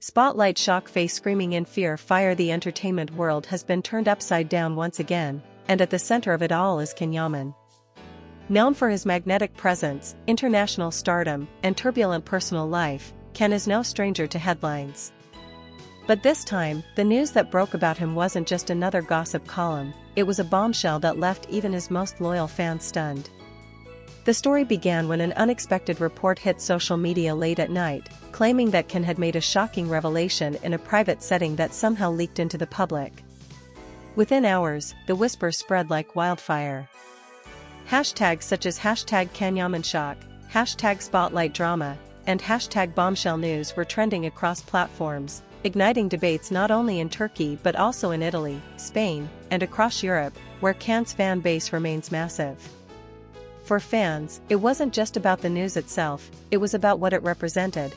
Spotlight shock face screaming in fear fire. The entertainment world has been turned upside down once again, and at the center of it all is Yaman. Known for his magnetic presence, international stardom, and turbulent personal life, Ken is no stranger to headlines. But this time, the news that broke about him wasn't just another gossip column, it was a bombshell that left even his most loyal fans stunned. The story began when an unexpected report hit social media late at night, claiming that Ken had made a shocking revelation in a private setting that somehow leaked into the public. Within hours, the whisper spread like wildfire. Hashtags such as #KenYamanShock, #SpotlightDrama, and #BombshellNews were trending across platforms, igniting debates not only in Turkey but also in Italy, Spain, and across Europe, where Ken's fan base remains massive. For fans, it wasn't just about the news itself, it was about what it represented.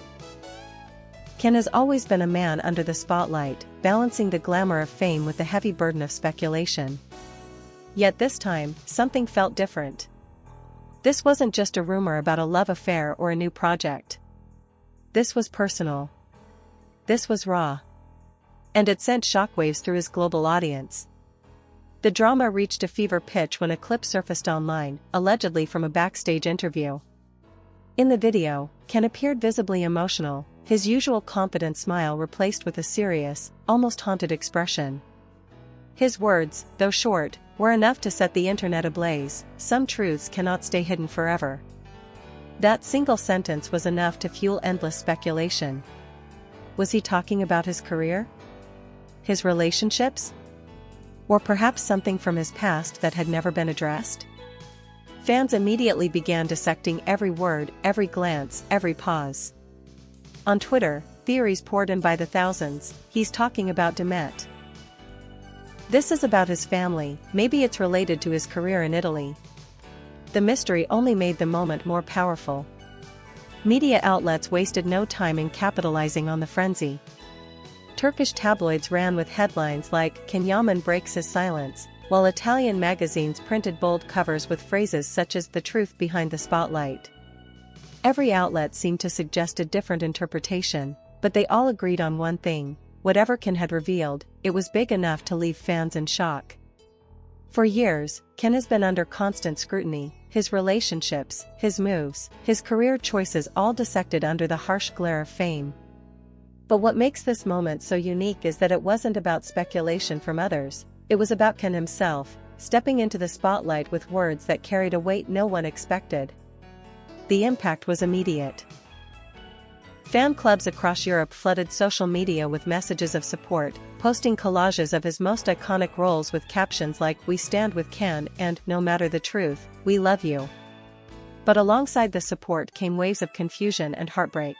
Ken has always been a man under the spotlight, balancing the glamour of fame with the heavy burden of speculation. Yet this time, something felt different. This wasn't just a rumor about a love affair or a new project. This was personal. This was raw. And it sent shockwaves through his global audience. The drama reached a fever pitch when a clip surfaced online, allegedly from a backstage interview. In the video, Ken appeared visibly emotional, his usual confident smile replaced with a serious, almost haunted expression. His words, though short, were enough to set the internet ablaze. Some truths cannot stay hidden forever. That single sentence was enough to fuel endless speculation. Was he talking about his career? His relationships? Or perhaps something from his past that had never been addressed? Fans immediately began dissecting every word, every glance, every pause. On Twitter, theories poured in by the thousands. He's talking about Demet. This is about his family, maybe it's related to his career in Italy. The mystery only made the moment more powerful. Media outlets wasted no time in capitalizing on the frenzy. Turkish tabloids ran with headlines like "Ken Yaman breaks his silence," while Italian magazines printed bold covers with phrases such as "the truth behind the spotlight." Every outlet seemed to suggest a different interpretation, but they all agreed on one thing: whatever Ken had revealed, it was big enough to leave fans in shock. For years, Ken has been under constant scrutiny, his relationships, his moves, his career choices all dissected under the harsh glare of fame. But what makes this moment so unique is that it wasn't about speculation from others, it was about Ken himself, stepping into the spotlight with words that carried a weight no one expected. The impact was immediate. Fan clubs across Europe flooded social media with messages of support, posting collages of his most iconic roles with captions like "We stand with Ken" and "No matter the truth, we love you." But alongside the support came waves of confusion and heartbreak.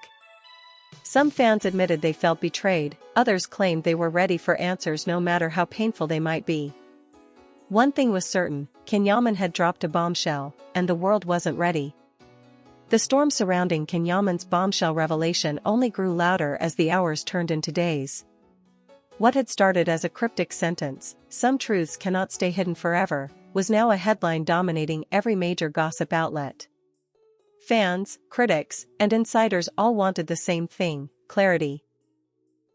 Some fans admitted they felt betrayed, others claimed they were ready for answers no matter how painful they might be. One thing was certain, Ken Yaman had dropped a bombshell, and the world wasn't ready. The storm surrounding Ken Yaman's bombshell revelation only grew louder as the hours turned into days. What had started as a cryptic sentence, "Some truths cannot stay hidden forever," was now a headline dominating every major gossip outlet. Fans, critics, and insiders all wanted the same thing: clarity.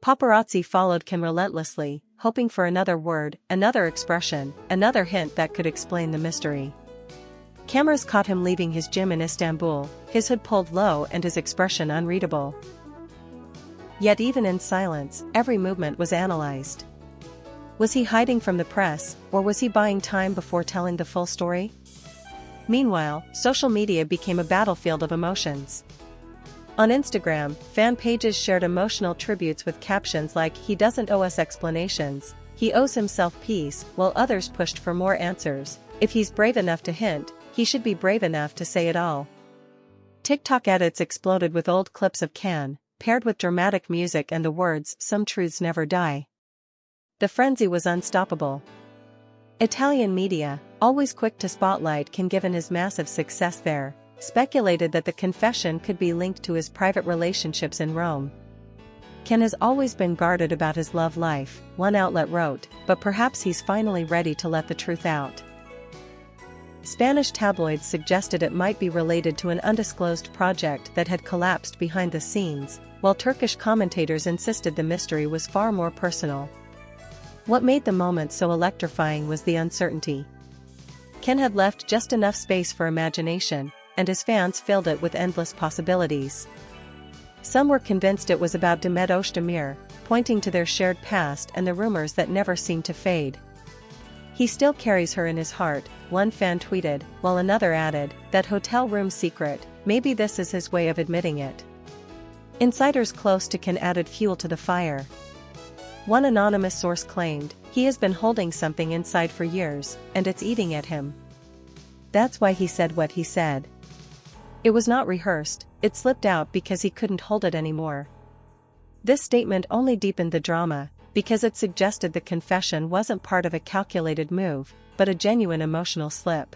Paparazzi followed Ken relentlessly, hoping for another word, another expression, another hint that could explain the mystery. Cameras caught him leaving his gym in Istanbul, his hood pulled low and his expression unreadable. Yet even in silence, every movement was analyzed. Was he hiding from the press, or was he buying time before telling the full story? Meanwhile, social media became a battlefield of emotions. On Instagram, fan pages shared emotional tributes with captions like "He doesn't owe us explanations, he owes himself peace," while others pushed for more answers. "If he's brave enough to hint, he should be brave enough to say it all." TikTok edits exploded with old clips of Ken, paired with dramatic music and the words "Some truths never die." The frenzy was unstoppable. Italian media, always quick to spotlight Ken given his massive success there, speculated that the confession could be linked to his private relationships in Rome. Ken has always been guarded about his love life, one outlet wrote, but perhaps he's finally ready to let the truth out. Spanish tabloids suggested it might be related to an undisclosed project that had collapsed behind the scenes, while Turkish commentators insisted the mystery was far more personal. What made the moment so electrifying was the uncertainty. Ken had left just enough space for imagination, and his fans filled it with endless possibilities. Some were convinced it was about Demet Özdemir, pointing to their shared past and the rumors that never seemed to fade. "He still carries her in his heart," one fan tweeted, while another added, "That hotel room secret, maybe this is his way of admitting it." Insiders close to Ken added fuel to the fire. One anonymous source claimed, "He has been holding something inside for years, and it's eating at him. That's why he said what he said. It was not rehearsed, it slipped out because he couldn't hold it anymore." This statement only deepened the drama, because it suggested the confession wasn't part of a calculated move, but a genuine emotional slip.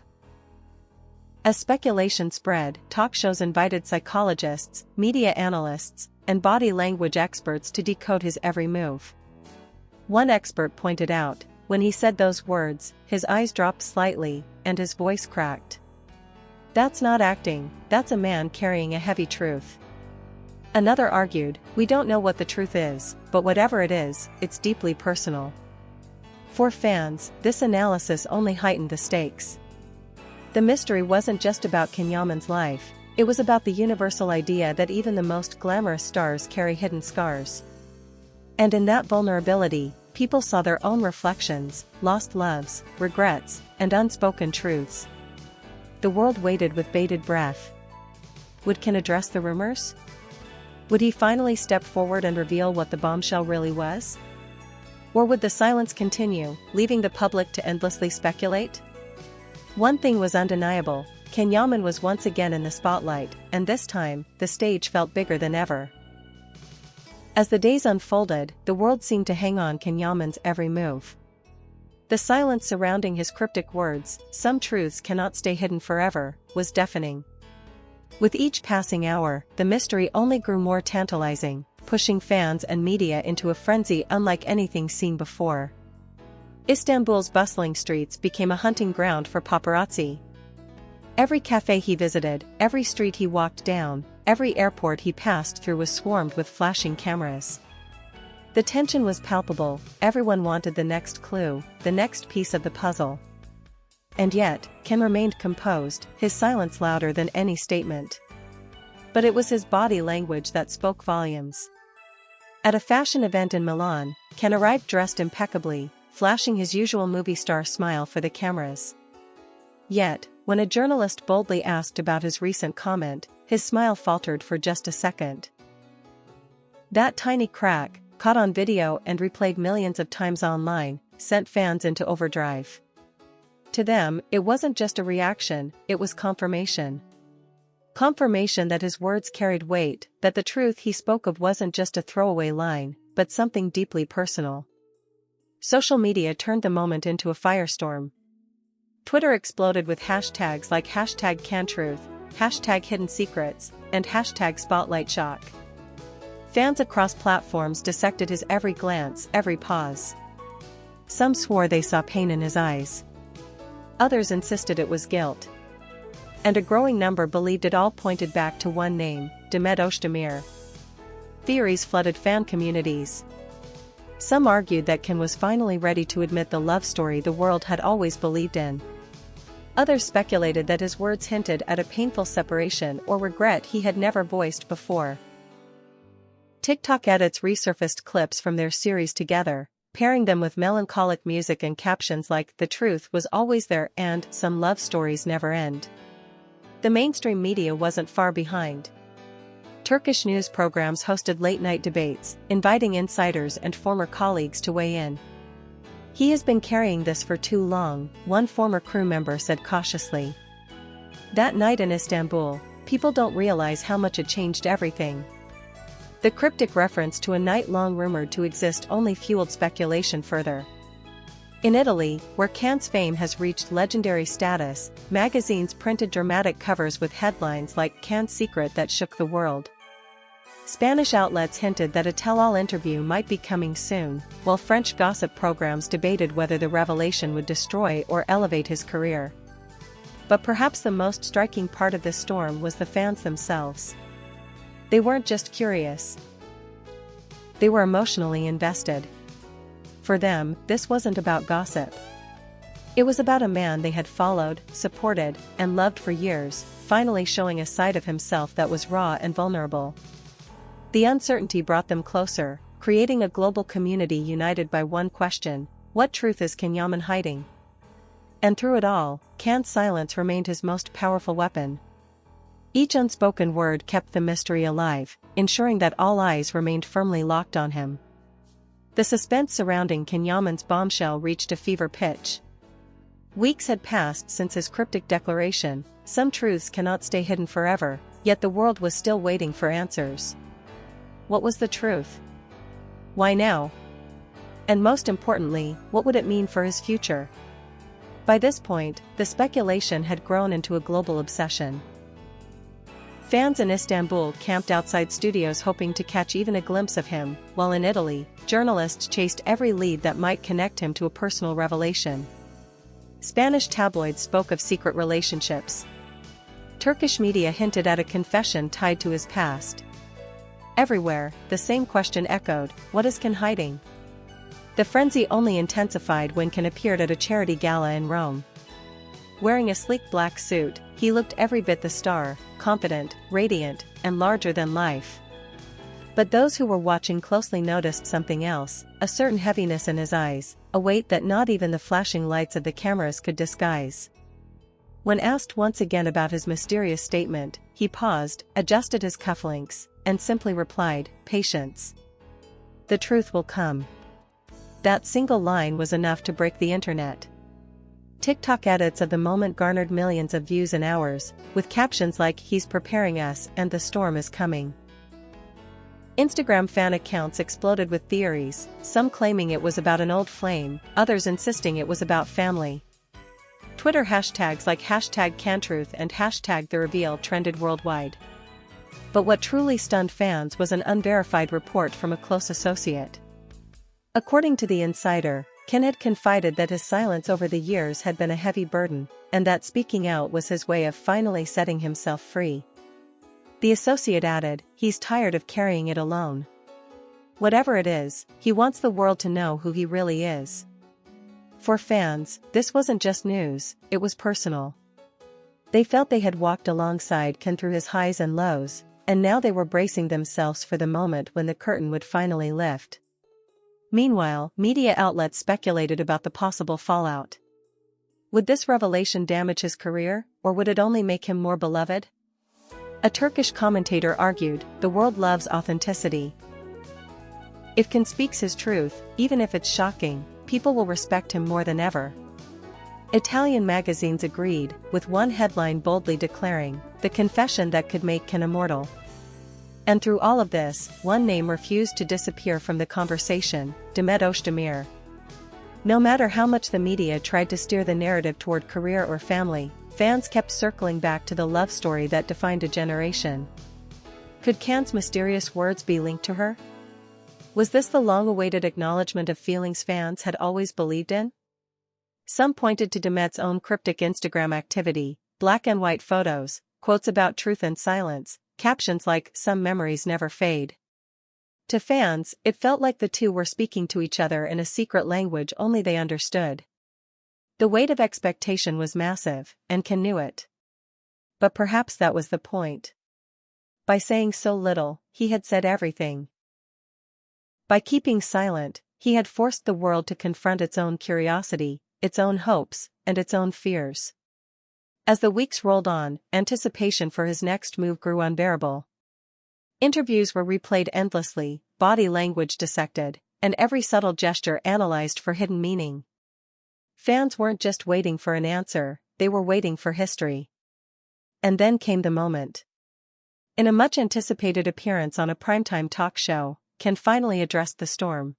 As speculation spread, talk shows invited psychologists, media analysts, and body language experts to decode his every move. One expert pointed out, when he said those words, his eyes dropped slightly, and his voice cracked. "That's not acting, that's a man carrying a heavy truth." Another argued, "We don't know what the truth is, but whatever it is, it's deeply personal." For fans, this analysis only heightened the stakes. The mystery wasn't just about Yaman's life, it was about the universal idea that even the most glamorous stars carry hidden scars. And in that vulnerability, people saw their own reflections, lost loves, regrets, and unspoken truths. The world waited with bated breath. Would Ken address the rumors? Would he finally step forward and reveal what the bombshell really was? Or would the silence continue, leaving the public to endlessly speculate? One thing was undeniable, Yaman was once again in the spotlight, and this time, the stage felt bigger than ever. As the days unfolded, the world seemed to hang on Yaman's every move. The silence surrounding his cryptic words, "Some truths cannot stay hidden forever," was deafening. With each passing hour, the mystery only grew more tantalizing, pushing fans and media into a frenzy unlike anything seen before. Istanbul's bustling streets became a hunting ground for paparazzi. Every cafe he visited, every street he walked down, every airport he passed through was swarmed with flashing cameras. The tension was palpable, everyone wanted the next clue, the next piece of the puzzle. And yet, Ken remained composed, his silence louder than any statement. But it was his body language that spoke volumes. At a fashion event in Milan, Ken arrived dressed impeccably, flashing his usual movie star smile for the cameras. Yet, when a journalist boldly asked about his recent comment, his smile faltered for just a second. That tiny crack, caught on video and replayed millions of times online, sent fans into overdrive. To them, it wasn't just a reaction, it was confirmation. Confirmation that his words carried weight, that the truth he spoke of wasn't just a throwaway line, but something deeply personal. Social media turned the moment into a firestorm. Twitter exploded with hashtags like #CanTruth, #HiddenSecrets, and #SpotlightShock. Fans across platforms dissected his every glance, every pause. Some swore they saw pain in his eyes. Others insisted it was guilt. And a growing number believed it all pointed back to one name, Demet Özdemir. Theories flooded fan communities. Some argued that Ken was finally ready to admit the love story the world had always believed in. Others speculated that his words hinted at a painful separation or regret he had never voiced before. TikTok edits resurfaced clips from their series together, pairing them with melancholic music and captions like "The truth was always there" and "Some love stories never end." The mainstream media wasn't far behind. Turkish news programs hosted late-night debates, inviting insiders and former colleagues to weigh in. "He has been carrying this for too long," one former crew member said cautiously. That night in Istanbul, people don't realize how much it changed everything. The cryptic reference to a night-long rumored to exist only fueled speculation further. In Italy, where Can's fame has reached legendary status, magazines printed dramatic covers with headlines like "Can's secret that shook the world." Spanish outlets hinted that a tell-all interview might be coming soon, while French gossip programs debated whether the revelation would destroy or elevate his career. But perhaps the most striking part of this storm was the fans themselves. They weren't just curious. They were emotionally invested. For them, this wasn't about gossip. It was about a man they had followed, supported, and loved for years, finally showing a side of himself that was raw and vulnerable. The uncertainty brought them closer, creating a global community united by one question: what truth is Yaman hiding? And through it all, Khan's silence remained his most powerful weapon. Each unspoken word kept the mystery alive, ensuring that all eyes remained firmly locked on him. The suspense surrounding Yaman's bombshell reached a fever pitch. Weeks had passed since his cryptic declaration: some truths cannot stay hidden forever, yet the world was still waiting for answers. What was the truth? Why now? And most importantly, what would it mean for his future? By this point, the speculation had grown into a global obsession. Fans in Istanbul camped outside studios hoping to catch even a glimpse of him, while in Italy, journalists chased every lead that might connect him to a personal revelation. Spanish tabloids spoke of secret relationships. Turkish media hinted at a confession tied to his past. Everywhere, the same question echoed: what is Khan hiding? The frenzy only intensified when Khan appeared at a charity gala in Rome. Wearing a sleek black suit, he looked every bit the star, confident, radiant, and larger than life. But those who were watching closely noticed something else: a certain heaviness in his eyes, a weight that not even the flashing lights of the cameras could disguise. When asked once again about his mysterious statement, he paused, adjusted his cufflinks, and simply replied, "Patience. The truth will come." That single line was enough to break the internet. TikTok edits of the moment garnered millions of views in hours, with captions like "He's preparing us" and "The storm is coming." Instagram fan accounts exploded with theories, some claiming it was about an old flame, others insisting it was about family. Twitter hashtags like #CanTruth and #TheReveal trended worldwide. But what truly stunned fans was an unverified report from a close associate. According to The Insider, Khan had confided that his silence over the years had been a heavy burden, and that speaking out was his way of finally setting himself free. The associate added, "He's tired of carrying it alone. Whatever it is, he wants the world to know who he really is." For fans, this wasn't just news, it was personal. They felt they had walked alongside Khan through his highs and lows, and now they were bracing themselves for the moment when the curtain would finally lift. Meanwhile, media outlets speculated about the possible fallout. Would this revelation damage his career, or would it only make him more beloved? A Turkish commentator argued, "The world loves authenticity. If Khan speaks his truth, even if it's shocking, people will respect him more than ever." Italian magazines agreed, with one headline boldly declaring, "The confession that could make Khan immortal." And through all of this, one name refused to disappear from the conversation: Demet Özdemir. No matter how much the media tried to steer the narrative toward career or family, fans kept circling back to the love story that defined a generation. Could Khan's mysterious words be linked to her? Was this the long-awaited acknowledgement of feelings fans had always believed in? Some pointed to Demet's own cryptic Instagram activity: black and white photos, quotes about truth and silence, captions like "Some memories never fade." To fans, it felt like the two were speaking to each other in a secret language only they understood. The weight of expectation was massive, and Khan knew it. But perhaps that was the point. By saying so little, he had said everything. By keeping silent, he had forced the world to confront its own curiosity, its own hopes, and its own fears. As the weeks rolled on, anticipation for his next move grew unbearable. Interviews were replayed endlessly, body language dissected, and every subtle gesture analyzed for hidden meaning. Fans weren't just waiting for an answer, they were waiting for history. And then came the moment. In a much-anticipated appearance on a primetime talk show, Khan finally addressed the storm.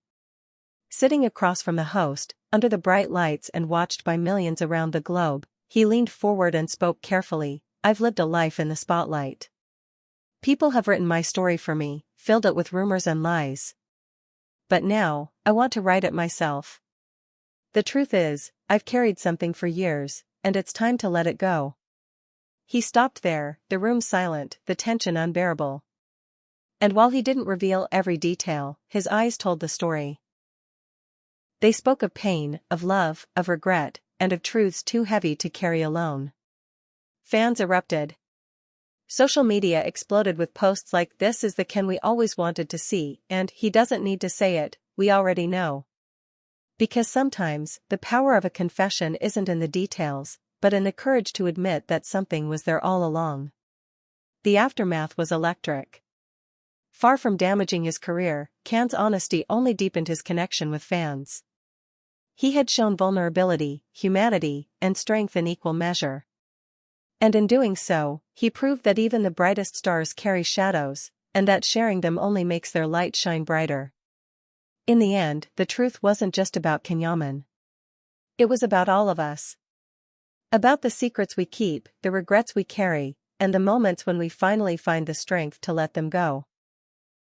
Sitting across from the host, under the bright lights and watched by millions around the globe, he leaned forward and spoke carefully, "I've lived a life in the spotlight. People have written my story for me, filled it with rumors and lies. But now, I want to write it myself. The truth is, I've carried something for years, and it's time to let it go." He stopped there, the room silent, the tension unbearable. And while he didn't reveal every detail, his eyes told the story. They spoke of pain, of love, of regret, and of truths too heavy to carry alone. Fans erupted. Social media exploded with posts like "This is the Ken we always wanted to see," and "He doesn't need to say it, we already know." Because sometimes, the power of a confession isn't in the details, but in the courage to admit that something was there all along. The aftermath was electric. Far from damaging his career, Ken's honesty only deepened his connection with fans. He had shown vulnerability, humanity, and strength in equal measure. And in doing so, he proved that even the brightest stars carry shadows, and that sharing them only makes their light shine brighter. In the end, the truth wasn't just about Yaman. It was about all of us. About the secrets we keep, the regrets we carry, and the moments when we finally find the strength to let them go.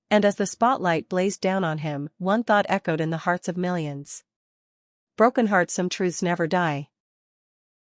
And as the spotlight blazed down on him, one thought echoed in the hearts of millions. Broken hearts, some truths never die.